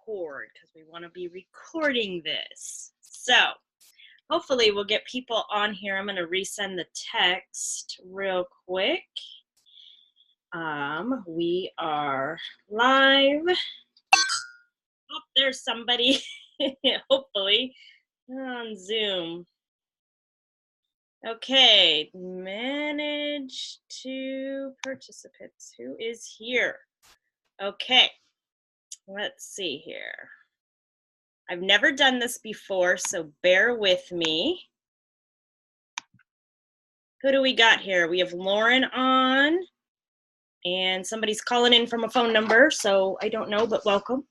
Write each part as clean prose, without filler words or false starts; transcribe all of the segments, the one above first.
record because we want to be recording this. So hopefully we'll get people on here. I'm going to resend the text real quick. We are live. Oh, there's somebody, hopefully, on Zoom. Okay, manage to participants. Who is here? Okay, let's see here. I've never done this before, so bear with me. Who do we got here? We have Lauren on, and somebody's calling in from a phone number, so I don't know, but welcome.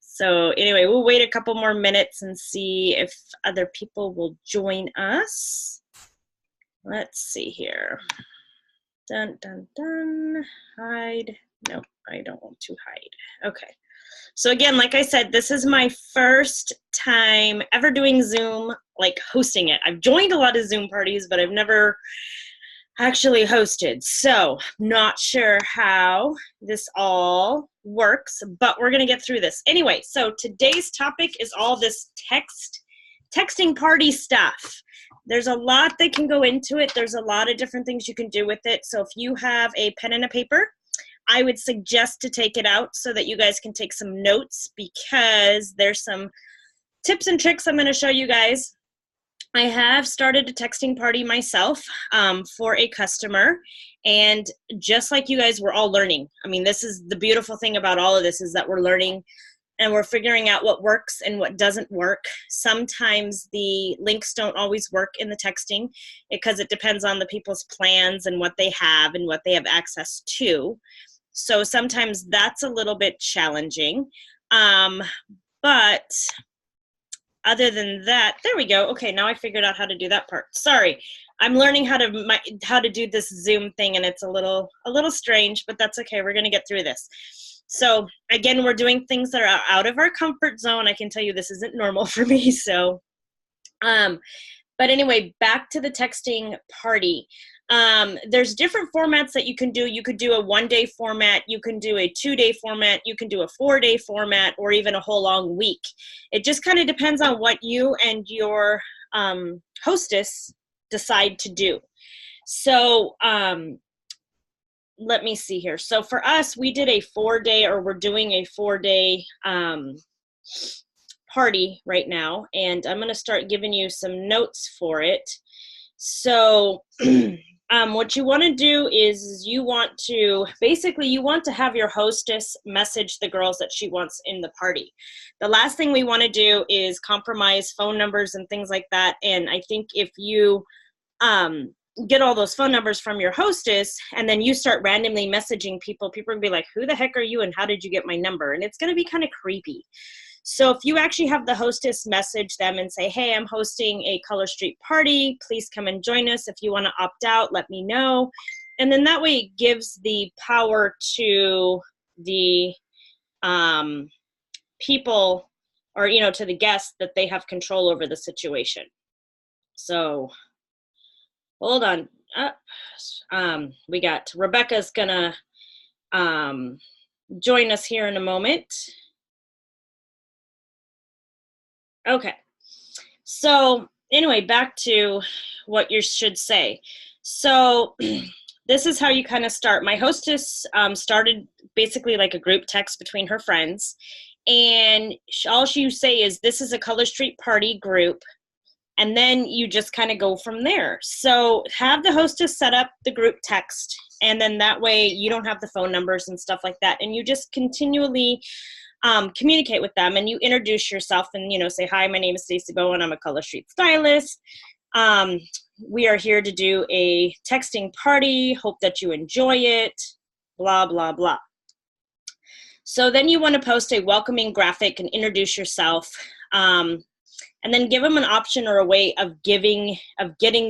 So anyway, we'll wait a couple more minutes and see if other people will join us. Let's see here. Dun, dun, dun. Hide. Nope, I don't want to hide. Okay. So again, like I said, this is my first time ever doing Zoom, like hosting it. I've joined a lot of Zoom parties, but I've never actually hosted. So not sure how this all works, but we're gonna get through this. Anyway, so today's topic is all this texting party stuff. There's a lot that can go into it. There's a lot of different things you can do with it. So if you have a pen and a paper, I would suggest to take it out so that you guys can take some notes, because there's some tips and tricks I'm going to show you guys. I have started a texting party myself for a customer, and just like you guys, we're all learning. I mean, this is the beautiful thing about all of this, is that we're learning and we're figuring out what works and what doesn't work. Sometimes the links don't always work in the texting because it depends on the people's plans and what they have and what they have access to. So sometimes that's a little bit challenging. But other than that, there we go. Okay, now I figured out how to do that part. Sorry, I'm learning how to do this Zoom thing, and it's a little strange, but that's okay. We're gonna get through this. So again, we're doing things that are out of our comfort zone. I can tell you this isn't normal for me. So, but anyway, back to the texting party. There's different formats that you can do. You could do a 1-day format, you can do a 2-day format, you can do a 4-day format, or even a whole long week. It just kind of depends on what you and your hostess decide to do. So let me see here. So for us, we did a 4-day, or we're doing a 4-day party right now, and I'm going to start giving you some notes for it. So what you want to do is you want to have your hostess message the girls that she wants in the party. The last thing we want to do is compromise phone numbers and things like that. And I think if you get all those phone numbers from your hostess and then you start randomly messaging people, people are going to be like, who the heck are you and how did you get my number? And it's going to be kind of creepy. So if you actually have the hostess message them and say, hey, I'm hosting a Color Street party, please come and join us. If you want to opt out, let me know. And then that way it gives the power to the people, or, you know, to the guests, that they have control over the situation. So hold on. We got Rebecca's gonna join us here in a moment. Okay, so anyway, back to what you should say. So this is how you kind of start. My hostess started basically like a group text between her friends, and all she say is, this is a Color Street party group, and then you just kind of go from there. So have the hostess set up the group text, and then that way you don't have the phone numbers and stuff like that, and you just continually communicate with them, and you introduce yourself and, you know, say, hi, my name is Stacey Bowen. I'm a Color Street stylist. We are here to do a texting party. Hope that you enjoy it, blah, blah, blah. So then you want to post a welcoming graphic and introduce yourself, and then give them an option or a way of getting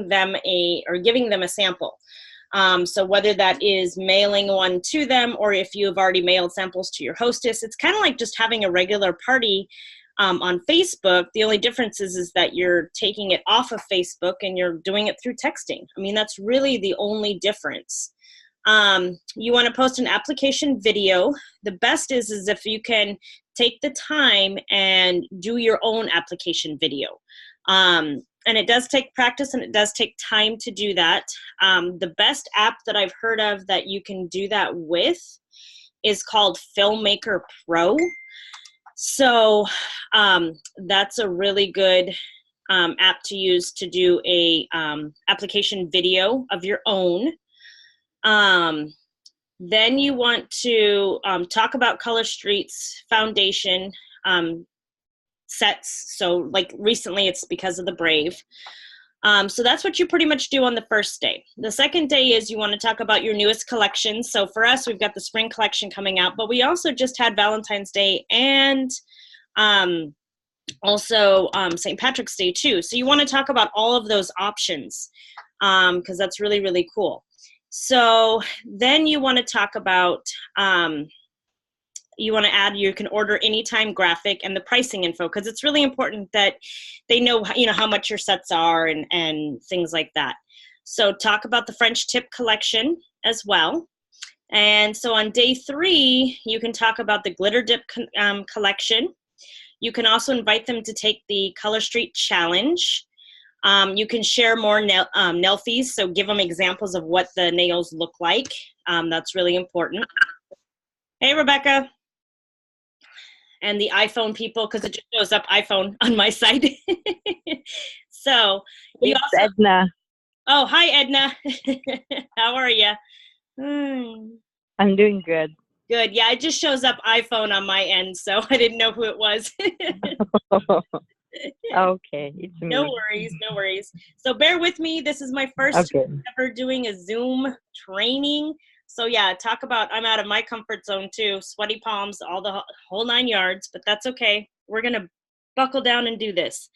them a sample. So whether that is mailing one to them, or if you have already mailed samples to your hostess, it's kind of like just having a regular party on Facebook. The only difference is that you're taking it off of Facebook and you're doing it through texting. I mean, that's really the only difference. You want to post an application video. The best is if you can take the time and do your own application video. And it does take practice and it does take time to do that. The best app that I've heard of that you can do that with is called Filmmaker Pro. So that's a really good app to use to do a application video of your own. Then you want to talk about Color Street's foundation sets. So like recently it's because of the Brave. So that's what you pretty much do on the first day. The second day is you want to talk about your newest collection. So for us, we've got the spring collection coming out, but we also just had Valentine's Day and also St. Patrick's Day too. So you want to talk about all of those options because that's really, really cool. So then you want to talk about you want to add, you can order anytime graphic and the pricing info, because it's really important that they know, how much your sets are and things like that. So talk about the French tip collection as well. And so on day 3, you can talk about the glitter dip collection. You can also invite them to take the Color Street Challenge. You can share more nail fees, so give them examples of what the nails look like. That's really important. Hey, Rebecca. And the iPhone people, because it just shows up iPhone on my side. So you It's also, Edna. oh, hi, Edna. How are you? I'm doing good. Good. Yeah, it just shows up iPhone on my end, so I didn't know who it was. Okay, it's me. No worries, no worries. So bear with me. This is my first time ever doing a Zoom training. So yeah, talk about, I'm out of my comfort zone too. Sweaty palms, all the whole 9 yards, but that's okay. We're going to buckle down and do this.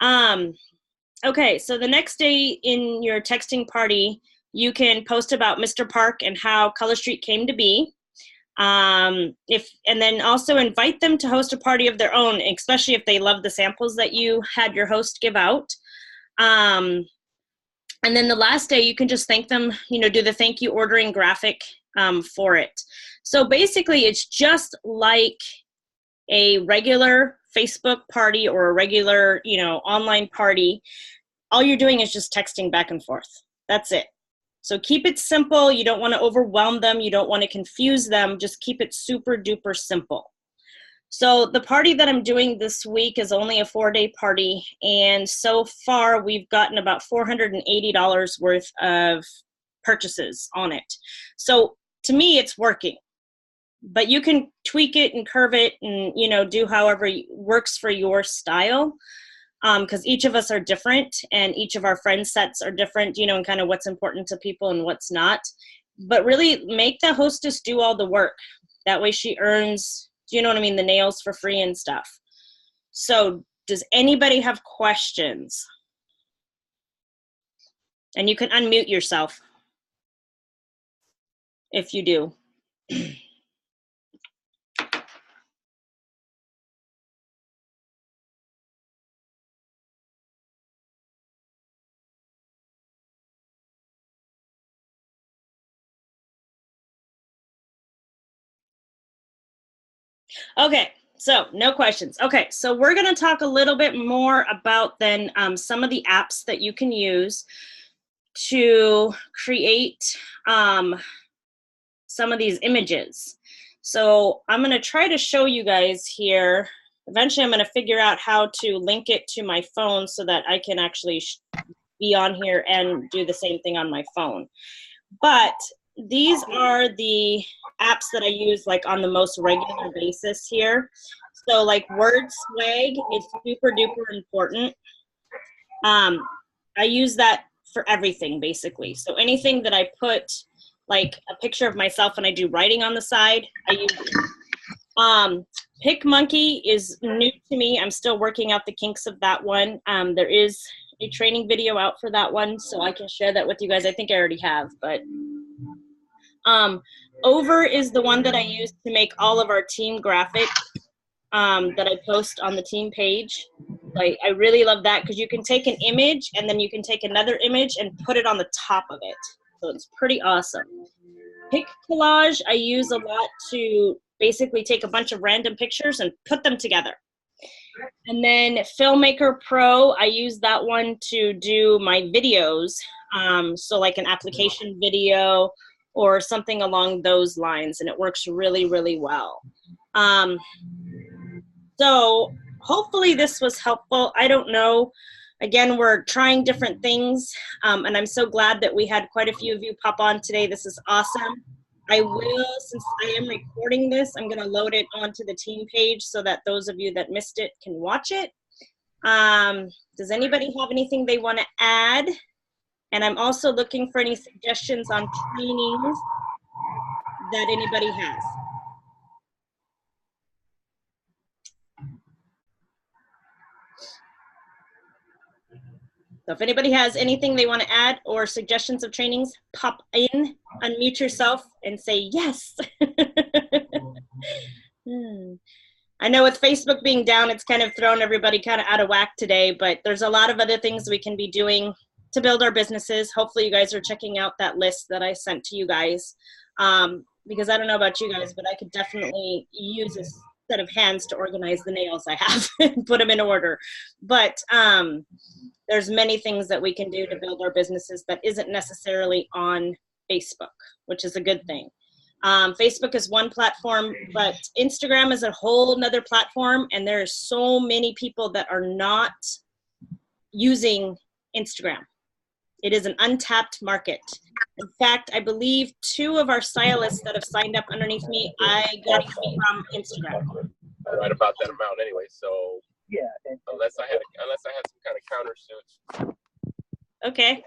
Okay, so the next day in your texting party, you can post about Mr. Park and how Color Street came to be. And then also invite them to host a party of their own, especially if they love the samples that you had your host give out. And then the last day, you can just thank them, do the thank you ordering graphic for it. So basically, it's just like a regular Facebook party or a regular, online party. All you're doing is just texting back and forth. That's it. So keep it simple. You don't want to overwhelm them. You don't want to confuse them. Just keep it super duper simple. So the party that I'm doing this week is only a 4-day party. And so far we've gotten about $480 worth of purchases on it. So to me, it's working, but you can tweak it and curve it and, do however works for your style. Because each of us are different and each of our friend sets are different, and kind of what's important to people and what's not. But really make the hostess do all the work. That way she earns, the nails for free and stuff. So does anybody have questions? And you can unmute yourself if you do. Okay, so no questions. Okay, so we're going to talk a little bit more about then some of the apps that you can use to create some of these images. So I'm going to try to show you guys here. Eventually, I'm going to figure out how to link it to my phone so that I can actually be on here and do the same thing on my phone. But these are the apps that I use like on the most regular basis here. So like WordSwag is super duper important. I use that for everything basically. So anything that I put like a picture of myself and I do writing on the side, I use it. PicMonkey is new to me. I'm still working out the kinks of that one. There is a training video out for that one, so I can share that with you guys. I think I already have, but Over is the one that I use to make all of our team graphics that I post on the team page. Like, I really love that because you can take an image and then you can take another image and put it on the top of it. So it's pretty awesome. Pic Collage I use a lot to basically take a bunch of random pictures and put them together. And then Filmmaker Pro, I use that one to do my videos. So like an application video or something along those lines, and it works really, really well. So hopefully this was helpful. I don't know. Again, we're trying different things, and I'm so glad that we had quite a few of you pop on today. This is awesome. I will, since I am recording this, I'm going to load it onto the team page so that those of you that missed it can watch it. Does anybody have anything they want to add? And I'm also looking for any suggestions on trainings that anybody has. So if anybody has anything they want to add or suggestions of trainings, pop in, unmute yourself, and say yes. I know with Facebook being down, it's kind of thrown everybody kind of out of whack today, but there's a lot of other things we can be doing to build our businesses. Hopefully you guys are checking out that list that I sent to you guys, because I don't know about you guys, but I could definitely use a set of hands to organize the nails I have and put them in order. But there's many things that we can do to build our businesses that isn't necessarily on Facebook, which is a good thing. Facebook is one platform, but Instagram is a whole nother platform, and there are so many people that are not using Instagram. It is an untapped market. In fact, I believe 2 of our stylists that have signed up underneath me, I got from Instagram. Right about that amount anyway, so yeah. Unless I had some kind of counter suit. Okay.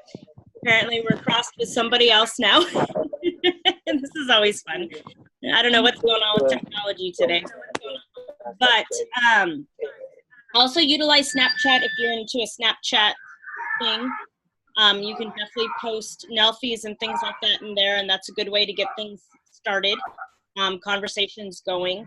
Apparently we're crossed with somebody else now. This is always fun. I don't know what's going on with technology today. But also utilize Snapchat if you're into a Snapchat thing. You can definitely post Nelfies and things like that in there, and that's a good way to get things started, conversations going.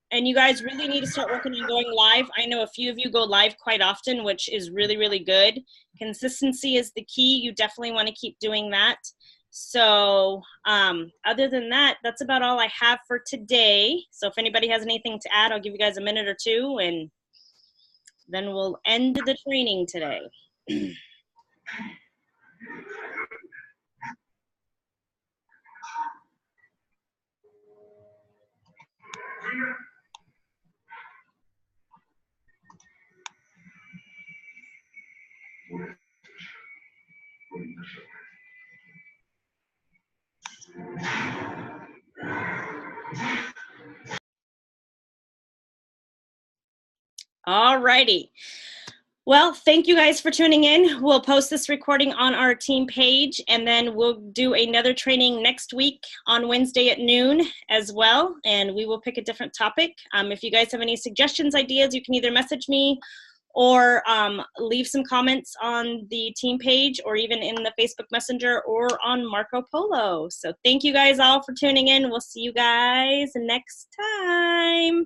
And you guys really need to start working on going live. I know a few of you go live quite often, which is really, really good. Consistency is the key. You definitely want to keep doing that. So other than that, that's about all I have for today. So if anybody has anything to add, I'll give you guys a minute or two, and then we'll end the training today. All righty. Well, thank you guys for tuning in. We'll post this recording on our team page, and then we'll do another training next week on Wednesday at noon as well, and we will pick a different topic. If you guys have any suggestions, ideas, you can either message me or leave some comments on the team page or even in the Facebook Messenger or on Marco Polo. So thank you guys all for tuning in. We'll see you guys next time.